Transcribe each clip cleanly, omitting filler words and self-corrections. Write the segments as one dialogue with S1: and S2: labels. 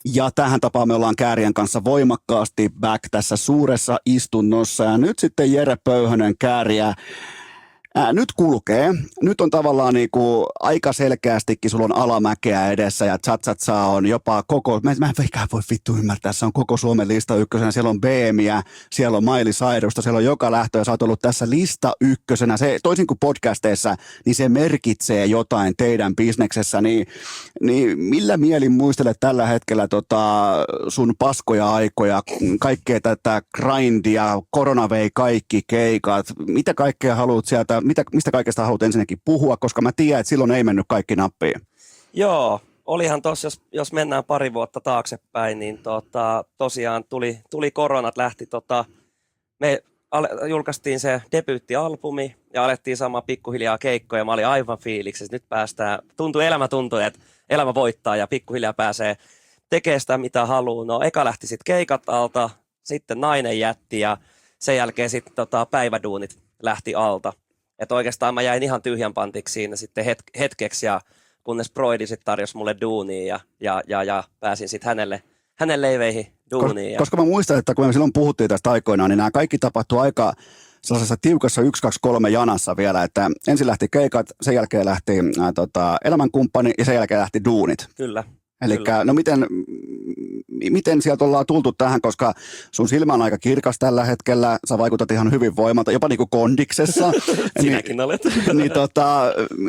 S1: Ja tähän tapaan me ollaan Kääriän kanssa voimakkaasti back tässä suuressa istunnossa. Ja nyt sitten Jere Pöyhönen Kääriä nyt kulkee. Nyt on tavallaan niinku aika selkeästikin, sulla on alamäkeä edessä ja Chatsatsa on jopa koko, mä en voi vittu ymmärtää, se on koko Suomen lista ykkösenä, siellä on BMiä, siellä on Miley Cyrusta, siellä on joka lähtö ja sä oot ollut tässä lista ykkösenä. Se, toisin kuin podcasteissa, niin se merkitsee jotain teidän bisneksessä, niin millä mielin muistelet tällä hetkellä sun paskoja aikoja, kaikkea tätä grindia, korona vei kaikki keikat, mitä kaikkea haluat sieltä, mistä kaikesta haluat ensinnäkin puhua, koska mä tiedän, että silloin ei mennyt kaikki nappiin.
S2: Joo, olihan tossa, jos mennään pari vuotta taaksepäin, niin tosiaan tuli koronat, lähti me julkaistiin se debyyttialbumi ja alettiin saamaan pikkuhiljaa keikkoja. Mä olin aivan fiiliksessä. Nyt elämä tuntui, että elämä voittaa ja pikkuhiljaa pääsee tekemään sitä, mitä haluaa. No eka lähti sitten keikat alta, sitten nainen jätti ja sen jälkeen sitten päiväduunit lähti alta. Että oikeastaan mä jäin ihan tyhjän pantiksi siinä sitten hetkeksi, ja kunnes Broidi sitten tarjosi mulle duunia ja pääsin sitten hänen leiveihin duuniin.
S1: Koska mä muistan, että kun me silloin puhuttiin tästä aikoinaan, niin nämä kaikki tapahtui aika sellaisessa tiukassa 1, 2, 3 janassa vielä, että ensin lähti keikat, sen jälkeen lähti elämänkumppani ja sen jälkeen lähti duunit.
S2: Kyllä.
S1: Eli no miten sieltä ollaan tultu tähän, koska sun silmä on aika kirkas tällä hetkellä, sä vaikutat ihan hyvin voimalta, jopa niin kuin kondiksessa.
S2: Sinäkin olet.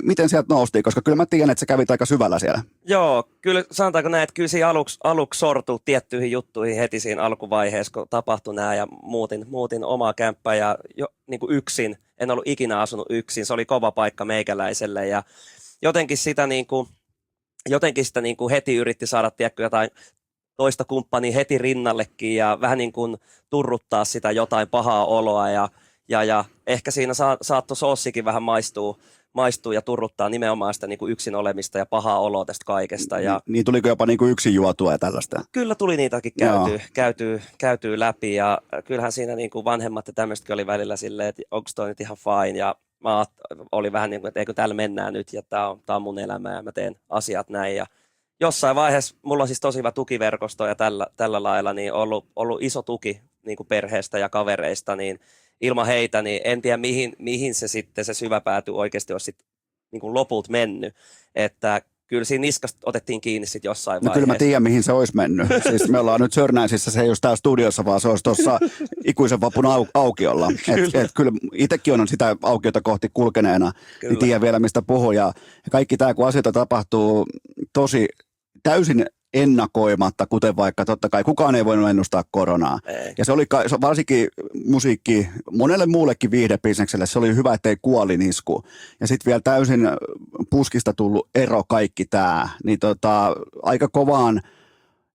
S1: Miten sieltä noustiin, koska kyllä mä tiedän, että sä kävit aika syvällä siellä.
S2: Joo, kyllä sanotaanko näin, että kyllä siinä aluksi sortui tiettyihin juttuihin heti siinä alkuvaiheessa, kun tapahtui nämä ja muutin omaa kämppää ja niin kuin yksin, en ollut ikinä asunut yksin, se oli kova paikka meikäläiselle ja jotenkin sitä heti yritti saada jotain toista kumppania heti rinnallekin ja vähän niin kuin turruttaa sitä jotain pahaa oloa ja ehkä siinä saattoi soossikin vähän maistuu ja turruttaa nimenomaan sitä niin kuin yksin olemista ja pahaa oloa tästä kaikesta.
S1: Niin tuliko jopa niin kuin yksin juotua ja tällaista?
S2: Kyllä tuli niitäkin käytyy läpi ja kyllähän siinä niin kuin vanhemmat ja tämmöistäkin oli välillä silleen, että onko toi nyt ihan fine ja mä olin vähän niin kuin, että eikö täällä mennään nyt ja tää on mun elämä ja mä teen asiat näin ja jossain vaiheessa, mulla on siis tosi hyvä tukiverkosto ja tällä lailla niin ollut iso tuki niin kuin perheestä ja kavereista, niin ilman heitä niin en tiedä mihin se sitten se syvä pääty oikeasti olisi sitten niin kuin lopulta mennyt, että kyllä siinä niskasta otettiin kiinni sitten jossain vaiheessa.
S1: Kyllä mä tiedän, mihin se olisi mennyt. Siis me ollaan nyt Sörnäisissä, se ei olisi täällä studiossa, vaan se olisi tuossa ikuisen vapun aukiolla. Kyllä itsekin on sitä aukiota kohti kulkeneena, niin tiedän vielä, mistä puhuu. Ja kaikki tämä, kun asioita tapahtuu tosi täysin ennakoimatta, kuten vaikka totta kai kukaan ei voinut ennustaa koronaa.
S2: Ei.
S1: Ja se oli varsinkin musiikki, monelle muullekin viihdebisnekselle, se oli hyvä, ettei kuolinisku. Ja sitten vielä täysin puskista tullut ero kaikki tämä, niin aika kovaan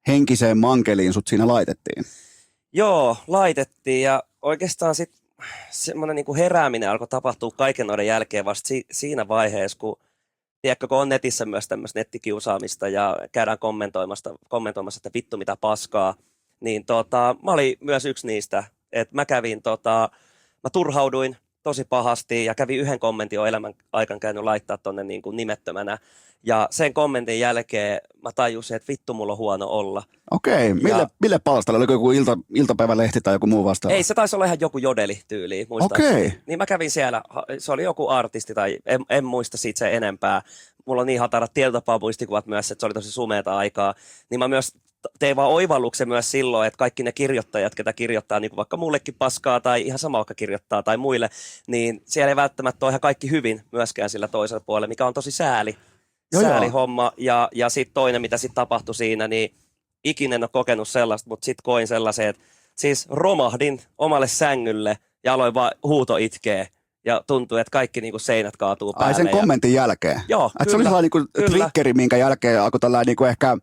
S1: henkiseen mankeliin sut siinä laitettiin.
S2: Joo, laitettiin ja oikeastaan sitten semmoinen niinku herääminen alkoi tapahtua kaiken noiden jälkeen vasta siinä vaiheessa, kun on netissä myös tämmöistä nettikiusaamista ja käydään kommentoimassa, että vittu mitä paskaa, niin mä olin myös yksi niistä, että mä turhauduin tosi pahasti ja kävin yhden kommentin elämän aikana käynyt laittaa tonne niin kuin nimettömänä. Ja sen kommentin jälkeen mä tajusin, että vittu mulla on huono olla.
S1: Okei, mille palstalle? Oliko joku iltapäivälehti tai joku muu vastaava?
S2: Ei, se taisi olla ihan joku jodeli-tyyli, muistaakseni. Okei. Niin mä kävin siellä, se oli joku artisti tai en muista siitä se enempää. Mulla on niin hatarat tietotapaa muistikuvat myös, että se oli tosi sumeata aikaa. Niin mä myös tein vaan oivalluksen myös silloin, että kaikki ne kirjoittajat, ketä kirjoittaa niin kuin vaikka mullekin paskaa tai ihan sama vaikka kirjoittaa tai muille, niin siellä ei välttämättä ole ihan kaikki hyvin myöskään sillä toisella puolella, mikä on tosi säälihomma. Ja sitten toinen, mitä sitten tapahtui siinä, niin ikinä en ole kokenut sellaista, mutta sitten koin sellaisen, että siis romahdin omalle sängylle ja aloin vaan huuto itkeä. Ja tuntui, että kaikki niinku seinät kaatuu päälle.
S1: Ai sen kommentin jälkeen?
S2: Joo,
S1: kyllä. Se oli sellainen niinku triggeri, minkä jälkeen alkoi tällainen niinku ehkä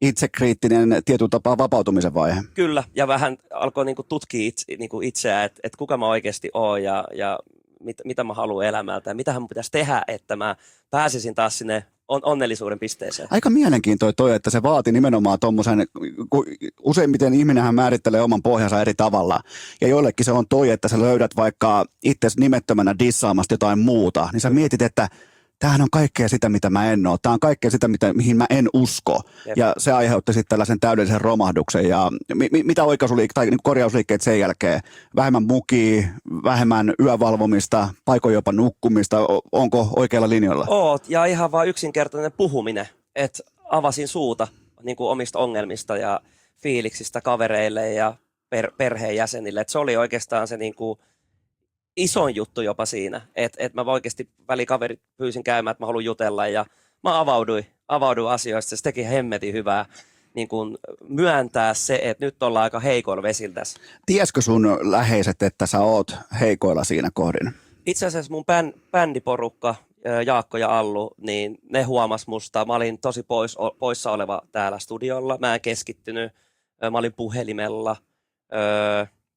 S1: itsekriittinen tietyllä tapaa vapautumisen vaihe.
S2: Kyllä, ja vähän alkoi niinku tutkia itseään, että kuka mä oikeasti oon ja mitä mä haluan elämältä ja mitähän mun pitäisi tehdä, että mä pääsisin taas sinne onnellisuuden pisteeseen.
S1: Aika mielenkiintoinen toi, että se vaati nimenomaan tommosen, useimmiten ihminenhän määrittelee oman pohjansa eri tavalla. Ja joillekin se on toi, että sä löydät vaikka itse nimettömänä dissaamasta jotain muuta, niin sä mietit, että tämähän on kaikkea sitä, mitä mä en ole. Tämä on kaikkea sitä, mihin mä en usko.
S2: Jep.
S1: Ja se aiheutti sitten tällaisen täydellisen romahduksen. Ja mitä tai niin korjausliikkeet sen jälkeen? Vähemmän mukia, vähemmän yövalvomista, paikoin jopa nukkumista. Onko oikealla linjalla?
S2: Oot, ja ihan vaan yksinkertainen puhuminen, että avasin suuta niin kuin omista ongelmista ja fiiliksistä kavereille ja perheenjäsenille. Et se oli oikeastaan se niin kuin isoin juttu jopa siinä, että mä oikeasti välikaverit pyysin käymään, että mä haluan jutella ja mä avauduin asioista. Se teki hemmetin hyvää niin kuin myöntää se, että nyt ollaan aika heikoilla vesillä tässä.
S1: Tiesikö sun läheiset, että sä oot heikoilla siinä kohdin?
S2: Itse asiassa mun bändiporukka, Jaakko ja Allu, niin ne huomas musta. Mä olin tosi poissa oleva täällä studiolla. Mä en keskittynyt. Mä olin puhelimella.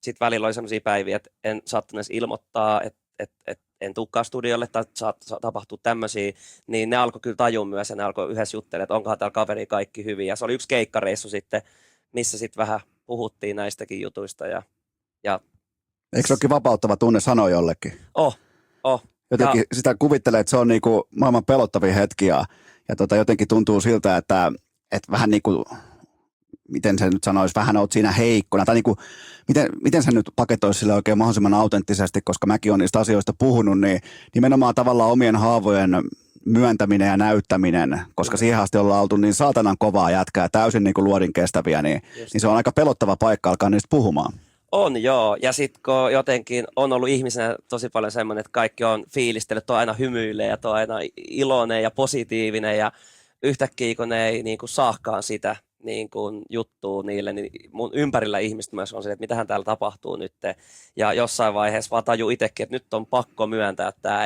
S2: Sitten välillä oli sellaisia päiviä, että en saattanut edes ilmoittaa, että en tulekaan studiolle tai tapahtuu tämmöisiä. Niin ne alkoi kyllä tajua myös ja ne alkoi yhdessä juttelemaan, että onkohan täällä kaveri kaikki hyvin. Ja se oli yksi keikkareissu sitten, missä sitten vähän puhuttiin näistäkin jutuista.
S1: Eikö se olekin vapauttava tunne sanoa jollekin?
S2: Oh.
S1: Jotenkin sitä kuvittelee, että se on niinku maailman pelottavin hetki ja jotenkin tuntuu siltä, että vähän niin kuin, miten se nyt sanoisi, vähän oot siinä heikkona. Tai niinku, miten se nyt paketoisi sille oikein mahdollisimman autenttisesti, koska mäkin olen niistä asioista puhunut, niin nimenomaan tavallaan omien haavojen myöntäminen ja näyttäminen, koska siihen asti ollaan oltu niin saatanan kovaa jätkää, täysin niin kuin luodin kestäviä, niin se on aika pelottava paikka alkaa niistä puhumaan.
S2: On joo, ja sitten kun jotenkin on ollut ihmisenä tosi paljon semmoinen, että kaikki on fiilistellyt, että on aina hymyilee ja on aina iloinen ja positiivinen ja yhtäkkiä kun ne ei niin kuin saakaan sitä niin kuin juttua niille, niin mun ympärillä ihmiset myös on se, että mitähän täällä tapahtuu nyt. Ja jossain vaiheessa vaan tajuu itsekin, että nyt on pakko myöntää tämä,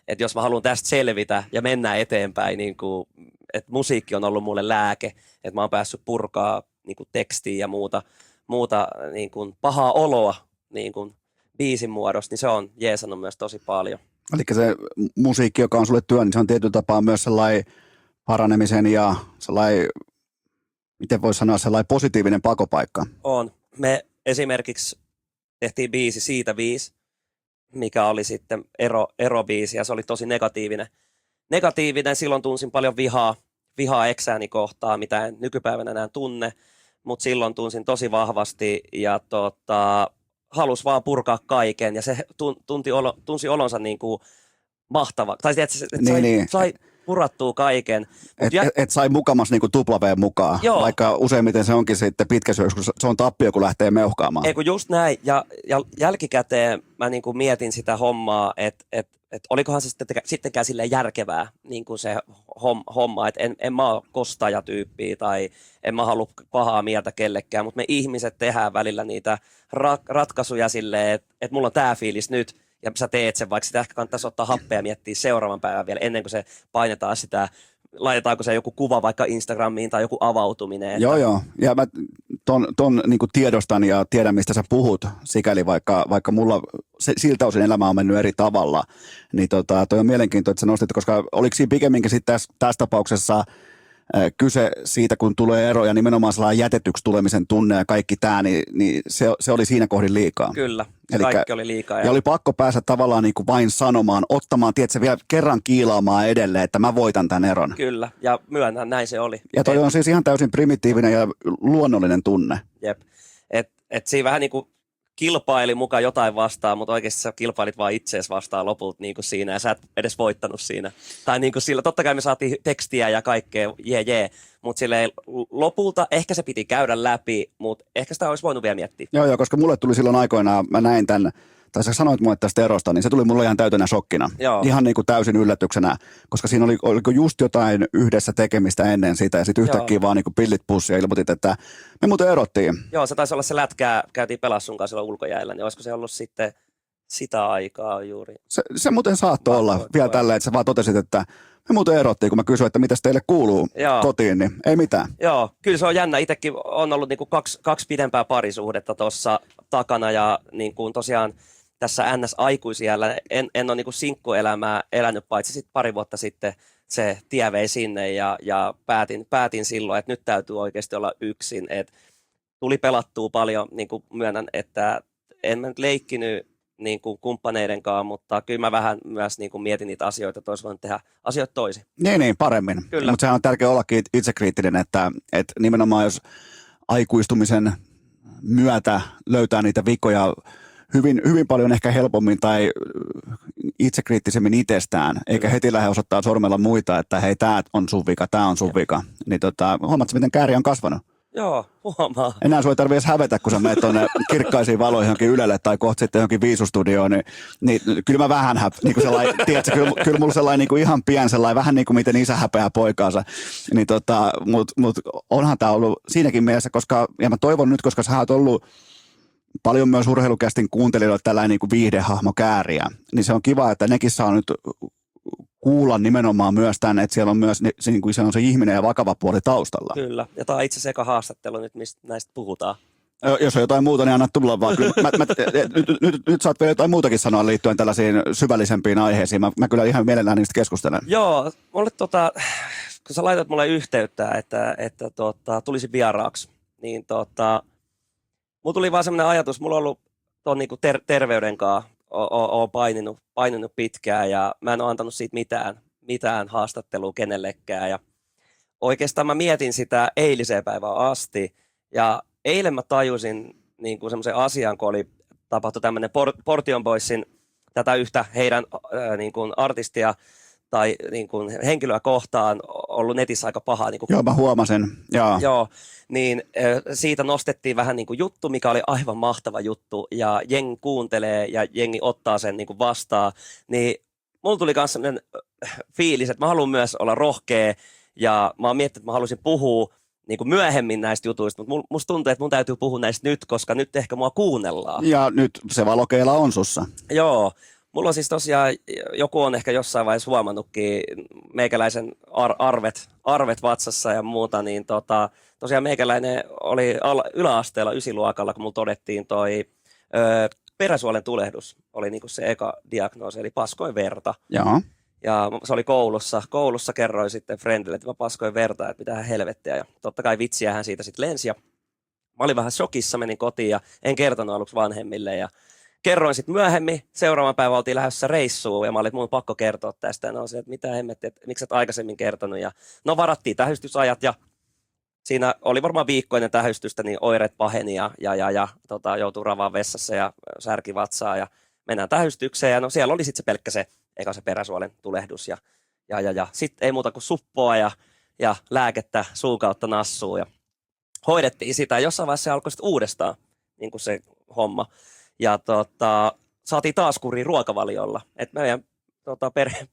S2: että jos mä haluan tästä selvitä ja mennä eteenpäin, niin kuin, että musiikki on ollut mulle lääke, että mä oon päässyt purkaa niin kuin tekstiä ja muuta niin kuin pahaa oloa niin kuin biisin muodossa, niin se on jeesannut myös tosi paljon.
S1: Eli se musiikki, joka on sulle työ, niin se on tietyllä tapaa myös sellainen paranemisen ja sellainen, miten voisi sanoa, sellainen positiivinen pakopaikka.
S2: On. Me esimerkiksi tehtiin biisi Siitä 5, mikä oli sitten erobiisi, ja se oli tosi negatiivinen. Silloin tunsin paljon vihaa eksääni kohtaan, mitä en nykypäivänä enää tunne, mutta silloin tunsin tosi vahvasti ja halusi vaan purkaa kaiken, ja se tunsi olonsa niin kuin mahtava. Tai että sai purattua kaiken.
S1: Et sai mukamas niinku tuplaveen mukaan, joo. Vaikka useimmiten se onkin sitten pitkä syöksy, kun se on tappio, kun lähtee meuhkaamaan.
S2: Ei kun just näin, ja jälkikäteen mä niinku mietin sitä hommaa, että olikohan se sittenkään silleen järkevää niin kuin se homma, että en mä ole kostajatyyppiä tai en mä halua pahaa mieltä kellekään, mutta me ihmiset tehdään välillä niitä ratkaisuja silleen, että mulla on tää fiilis nyt, ja sä teet sen, vaikka sitä ehkä kannattaisi ottaa happea ja miettiä seuraavan päivän vielä ennen kuin se painetaan sitä, laitetaanko se joku kuva vaikka Instagramiin tai joku avautuminen. Että... Joo,
S1: ja mä ton niin kuin tiedostan ja tiedän, mistä sä puhut, sikäli vaikka mulla siltä osin elämä on mennyt eri tavalla, niin toi on mielenkiintoista, että sä nostit, koska oliko siinä pikemminkin sitten tässä tapauksessa kyse siitä, kun tulee ero ja nimenomaan sellainen jätetyksi tulemisen tunne ja kaikki tämä, niin se oli siinä kohdin liikaa.
S2: Kyllä, kaikki oli liikaa.
S1: Ja oli pakko päästä tavallaan niin kuin vain sanomaan, ottamaan, tiedätkö, vielä kerran kiilaamaan edelleen, että mä voitan tämän eron.
S2: Kyllä, ja myönnän, näin se oli.
S1: Ja toi on siis ihan täysin primitiivinen ja luonnollinen tunne.
S2: Jep, että siinä vähän niin kuin kilpaili mukaan jotain vastaan, mutta oikeasti sä kilpailit vaan itseesi vastaan lopulta niin kuin siinä, ja sä et edes voittanut siinä. Tai niin kuin sillä, totta kai me saatiin tekstiä ja kaikkea, mutta silleen lopulta ehkä se piti käydä läpi, mutta ehkä sitä olisi voinut vielä miettiä.
S1: Joo, koska mulle tuli silloin aikoinaan, mä näin tämän, tai sä sanoit mulle tästä erosta, niin se tuli mulle ihan täytänä shokkina. Joo. Ihan niin kuin täysin yllätyksenä, koska siinä oliko just jotain yhdessä tekemistä ennen sitä, ja sitten yhtäkkiä vaan niin kuin pillit pussi ja ilmoitit, että me muuten erottiin.
S2: Joo, se taisi olla se lätkää, käytiin pelaa sun kanssa ulkojäällä, niin olisiko se ollut sitten sitä aikaa juuri?
S1: Se muuten saattoi olla vielä tällä, että sä vaan totesit, että me muuten erottiin, kun mä kysyin, että mitäs teille kuuluu kotiin, niin ei mitään. Joo,
S2: kyllä se on jännä. Itsekin on ollut niin kuin kaksi pidempää parisuhdetta tuossa takana, ja niin kuin tosiaan tässä NS-aikuisiällä en ole niin kuin sinkkuelämää elänyt, paitsi sitten pari vuotta sitten se tie vei sinne, ja päätin silloin, että nyt täytyy oikeasti olla yksin. Et tuli pelattua paljon, niin kuin myönnän, että en mä nyt leikkinyt niin kuin kumppaneiden kanssa, mutta kyllä mä vähän myös niin kuin mietin niitä asioita, että olisi voinut tehdä asioita toisin.
S1: Niin, paremmin.
S2: Kyllä.
S1: Mutta sehän on tärkeää ollakin itsekriittinen, että nimenomaan jos aikuistumisen myötä löytää niitä vikoja hyvin paljon ehkä helpommin tai itsekriittisemmin itsestään, eikä heti lähde osoittaa sormella muita, että hei, tämä on sun vika, tämä on sun vika. Niin huomaatko, miten Kääriä on kasvanut?
S2: Joo, huomaa.
S1: Enää sua ei tarvitse edes hävetä, kun sä menet tuonne kirkkaisiin valoihin johonkin Ylelle tai kohta sitten johonkin Viisustudioon, niin kyllä mä vähän niin kuin sellainen, tiedätkö, kyllä mulla sellainen niin kuin ihan pien sellainen, vähän niin kuin miten isä häpeää poikaansa, niin mut onhan tämä ollut siinäkin mielessä, ja mä toivon nyt, koska sä oot ollut paljon myös urheilukästin kuuntelijoille tällainen niin kuin viihdehahmo Kääriä, niin se on kiva, että nekin saa nyt kuulla nimenomaan myös tänne, että siellä on myös se on se ihminen ja vakava puoli taustalla.
S2: Kyllä, ja tämä on itse asiassa eka haastattelu nyt, mistä näistä puhutaan.
S1: Jos on jotain muuta, niin anna tulla vaan. Kyllä, nyt saat vielä jotain muutakin sanoa liittyen tällaisiin syvällisempiin aiheisiin. Mä kyllä ihan mielellään niistä keskustelen.
S2: Joo, mulle kun sä laitat mulle yhteyttä, että tulisi vieraaksi, niin mulla tuli vaan semmoinen ajatus, mulla on ollut ton niinku terveyden kanssa, oon paininut pitkään ja mä en ole antanut siitä mitään haastattelua kenellekään. Ja oikeastaan mä mietin sitä eiliseen päivään asti ja eilen mä tajusin niinku semmoisen asian, kun tapahtui tämmöinen Portion Boysin tätä yhtä heidän niinku artistia tai niinku henkilöä kohtaan ollut netissä aika pahaa. Niinku,
S1: joo, mä huomasin.
S2: Joo, niin siitä nostettiin vähän niin kuin juttu, mikä oli aivan mahtava juttu ja jengi kuuntelee ja jengi ottaa sen niin kuin vastaan. Niin mulla tuli myös sellainen fiilis, että mä haluan myös olla rohkea ja mä oon miettinyt, että mä haluaisin puhua niin kuin myöhemmin näistä jutuista, mutta musta tuntuu, että mun täytyy puhua näistä nyt, koska nyt ehkä mua kuunnellaan.
S1: Ja nyt se valokeila on sussa.
S2: Joo. Mulla on siis tosiaan, joku on ehkä jossain vaiheessa huomannutkin meikäläisen arvet vatsassa ja muuta, niin tosiaan meikäläinen oli yläasteella 9-luokalla, kun mulla todettiin toi peräsuolen tulehdus, oli niinku se eka diagnoosi, eli paskoin verta.
S1: Joo.
S2: Ja se oli koulussa kerroin sitten friendille, että mä paskoin verta, että mitähän helvettiä, ja totta kai vitsiähän siitä sitten lensi, ja mä olin vähän shokissa, menin kotiin ja en kertonut aluksi vanhemmille, ja kerroin sitten myöhemmin, seuraavan päivän oltiin lähdössä reissuun ja mä olin, että mun on pakko kertoa tästä. Ja ne on se, että mitä hemmettiä, että miksi et aikaisemmin kertonut. Ja no varattiin tähystysajat ja siinä oli varmaan viikkoinen tähystystä, niin oireet paheni ja joutui ravaan vessassa ja särki vatsaa ja mennään tähystykseen. Ja no siellä oli sitten se pelkkä se peräsuolen tulehdus ja sitten ei muuta kuin suppoa ja lääkettä suun kautta nassuun ja hoidettiin sitä. Ja jossain vaiheessa se alkoi sitten uudestaan niin kuin se homma. Ja saatiin taas kuriin ruokavaliolla. Et meidän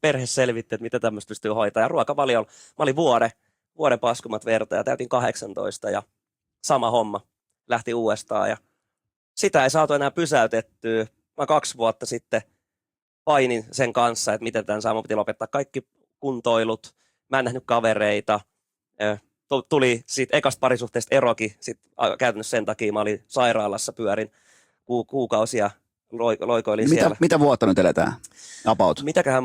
S2: perhe selvitti, että mitä tämmöistä pystyy hoitamaan. Ja ruokavaliolla mä olin vuoden paskumat verta ja täytin 18 ja sama homma lähti uudestaan. Ja sitä ei saatu enää pysäytettyä. Mä 2 vuotta sitten painin sen kanssa, että miten tämän saa. Mä piti lopettaa kaikki kuntoilut. Mä en nähnyt kavereita. Tuli siitä ekasta parisuhteesta erokin. Sitten käytännössä sen takia mä olin sairaalassa, pyörin kuukausia loikoilin siellä.
S1: Mitä vuotta nyt eletään? About.
S2: Mitäköhän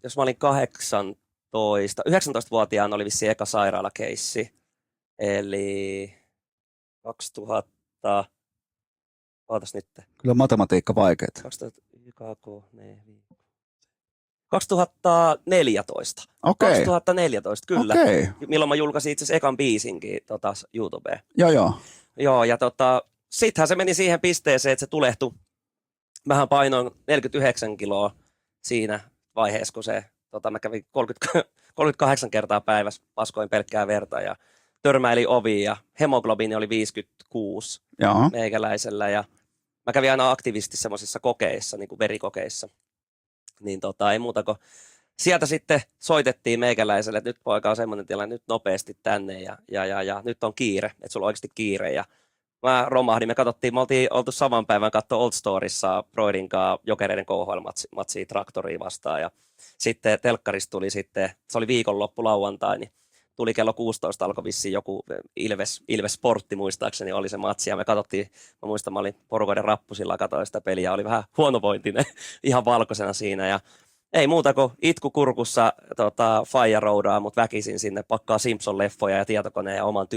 S2: jos mä olin 18, 19-vuotiaana oli vissiin eka sairaalakeissi. Eli 2000, ootas nyt.
S1: Kyllä matematiikka vaikeet.
S2: 2014.
S1: Okei.
S2: 2014, kyllä.
S1: Okei.
S2: Milloin mä julkaisin itse asiassa ekan biisinkin YouTubeen.
S1: Joo.
S2: Joo, ja sittenhän se meni siihen pisteeseen, että se tulehtui. Mähän painoin 49 kiloa siinä vaiheessa, kun mä kävin 38 kertaa päivässä, paskoin pelkkää verta ja törmäili oviin ja hemoglobiini oli 56
S1: Joo.
S2: meikäläisellä. Ja mä kävin aina aktiivisesti semmoisissa kokeissa, niin kuin verikokeissa. Niin ei muuta kuin sieltä sitten soitettiin meikäläiselle, että nyt poika on semmoinen tilanne, nyt nopeasti tänne ja nyt on kiire, että sulla on oikeasti kiire. Ja mä romahdin, me oltiin oltu saman päivän katsoa Old Storissa Broidin kanssa Jokereiden KHL-matsia Traktoriin vastaan. Ja sitten telkkarista tuli sitten, se oli viikonloppu lauantai, niin tuli kello 16, alkoi vissiin joku Ilves Sportti muistaakseni oli se matsi. Ja me katsottiin, mä muistan, mä olin porukoiden rappusilla, katsoin sitä peliä, oli vähän huonovointinen, ihan valkoisena siinä. Ja ei muuta kuin itku kurkussa faija roudaa, mut väkisin sinne pakkaa Simpson-leffoja ja tietokoneen ja oman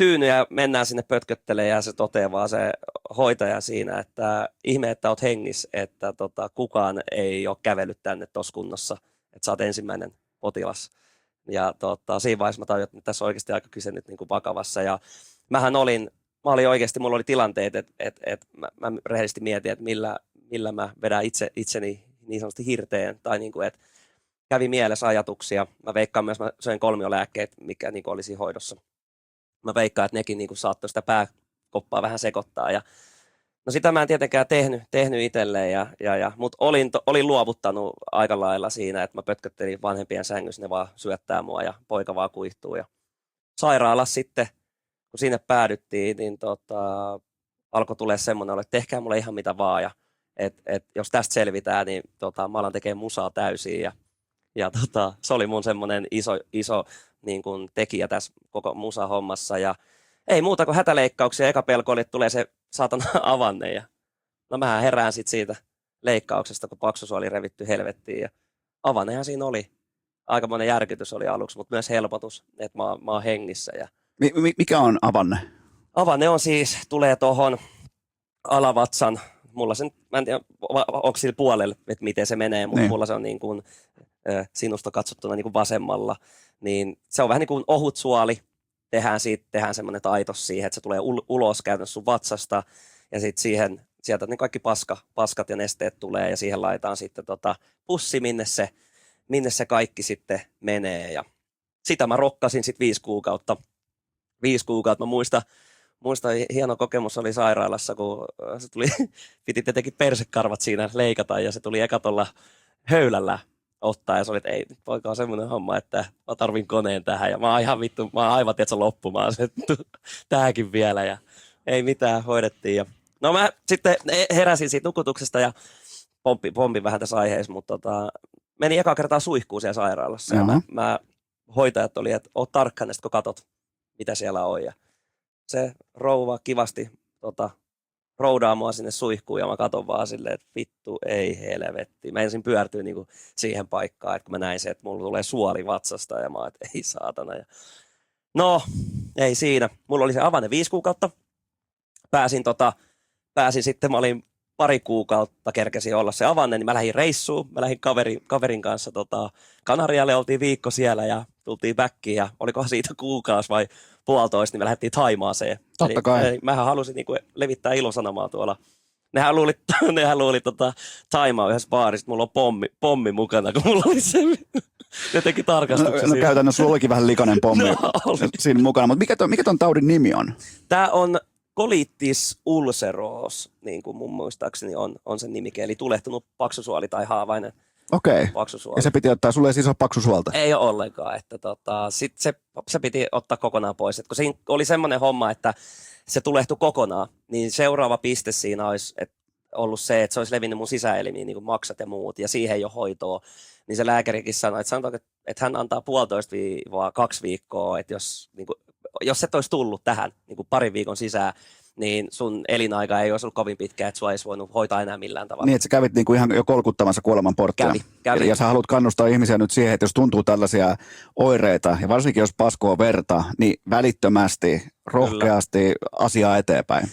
S2: tyyny ja mennään sinne pötköttelemään ja se toteaa vaan se hoitaja siinä, että ihme, että oot hengissä, että kukaan ei ole kävellyt tänne tuossa kunnossa, että sä oot ensimmäinen potilas. Ja siinä vaiheessa mä tajuin, että tässä on oikeasti aika kyse nyt niin kuin vakavassa. Ja mä olin oikeasti, mulla oli tilanteet, että mä rehellisesti mietin, että millä mä vedän itseni niin sanotusti hirteen. Tai niin kuin, että kävi mielessä ajatuksia. Mä veikkaan myös, mä söin kolmiolääkkeet, mikä niin kuin oli siinä hoidossa. Mä veikkaan, että nekin niin kuin saattoi sitä pääkoppaa vähän sekoittaa. Ja, no sitä mä en tietenkään tehnyt itselleen, mutta olin luovuttanut aika lailla siinä, että mä pötköttelin vanhempien sängyssä, ne vaan syöttää mua ja poika vaan kuihtuu. Ja sairaalassa sitten, kun sinne päädyttiin, niin alkoi tulla semmoinen, että tehkää mulle ihan mitä vaan. Ja, jos tästä selvitään, niin mä alan tekemään musaa täysin. Ja se oli mun semmoinen iso niin kuin tekijä tässä koko musahommassa. Ja ei muuta kuin hätäleikkauksia. Eka pelko oli, että tulee se saatana avanne. Ja no mähän herään sitten siitä leikkauksesta, kun paksusu oli revitty helvettiin. Ja avannehan siinä oli. Aikamoinen järkytys oli aluksi, mutta myös helpotus, että mä oon hengissä. Ja
S1: Mikä on avanne?
S2: Avanne on siis, tulee tuohon alavatsan. Mulla sen, mä en tiedä, onko sillä puolella, että miten se menee, mutta mulla se on niin kuin sinusta katsottuna niin kuin vasemmalla. Niin se on vähän niin kuin ohut suoli. Tehdään semmoinen taitos siihen, että se tulee ulos käytännössä sun vatsasta ja sitten sieltä niin kaikki paskat ja nesteet tulee ja siihen laitetaan sitten pussi, minne se kaikki sitten menee. Ja sitä mä rokkasin sitten 5 kuukautta. 5 kuukautta. Mä muistan, hieno kokemus oli sairaalassa, kun se tuli, piti tietenkin persekarvat siinä leikata ja se tuli eka tuolla höylällä ottaa ja se oli, että ei, poika on semmoinen homma, että mä tarvin koneen tähän ja mä oon ihan vittu, mä oon aivan tietsä loppumaan se, tämäkin vielä ja ei mitään, hoidettiin. Ja no mä sitten heräsin siitä nukutuksesta ja pompin vähän tässä aiheessa, mutta menin eka kertaa suihkuun siellä sairaalassa ja mä hoitajat oli, että oot tarkkana, kun katot, mitä siellä on ja se rouva kivasti roudaa mua sinne suihkuun ja mä katon vaan silleen, että vittu ei helvetti. Mä ensin pyörtyin niinku siihen paikkaan, että kun mä näin se, että mulla tulee suoli vatsasta ja mä oon, että ei saatana. Ja no, ei siinä. Mulla oli se avanne 5 kuukautta. Pääsin sitten, mä olin 2 kuukautta kerkesin olla se avanne, niin mä lähdin reissuun. Mä lähdin kaverin kanssa Kanarialle, oltiin viikko siellä ja tultiin backiin ja olikohan siitä kuukausi vai 1,5, niin me lähdettiin Thaimaaseen.
S1: Totta kai.
S2: Eli mähän halusin niinku levittää ilosanomaa tuolla. Nehän luuli Thaimaa yhdessä baarissa, mulla on pommi mukana, kun mulla oli se jotenkin tarkastuksessa.
S1: No käytännössä sulla olikin vähän likainen pommi siinä mukana, mutta mikä ton taudin nimi on?
S2: Tää on colitis ulcerosus, niin kuin mun muistaakseni on sen nimike, eli tulehtunut paksusuoli tai haavainen.
S1: Okei.
S2: Paksusuoli.
S1: Ja se piti ottaa, sulle ei siis ole paksusuolta?
S2: Ei ole ollenkaan, että sit se piti ottaa kokonaan pois, että kun siinä oli semmoinen homma, että se tulehtui kokonaan, niin seuraava piste siinä olisi ollut se, että se olisi levinnyt mun sisäelimiin, niin kuin maksat ja muut, ja siihen ei ole hoitoa, niin se lääkärikin sanoi, että hän antaa 1,5–2 viikkoa, että jos et olisi tullut tähän niin kuin 2 viikon sisään, niin sun elinaika ei olisi ollut kovin pitkä, että sua ei voinut hoitaa enää millään tavalla.
S1: Niin, että sä kävit niinku ihan jo kolkuttamassa kuoleman porttia.
S2: Kävin.
S1: Ja sä haluat kannustaa ihmisiä nyt siihen, että jos tuntuu tällaisia oireita, ja varsinkin jos paskoo verta, niin välittömästi, rohkeasti asiaa eteenpäin.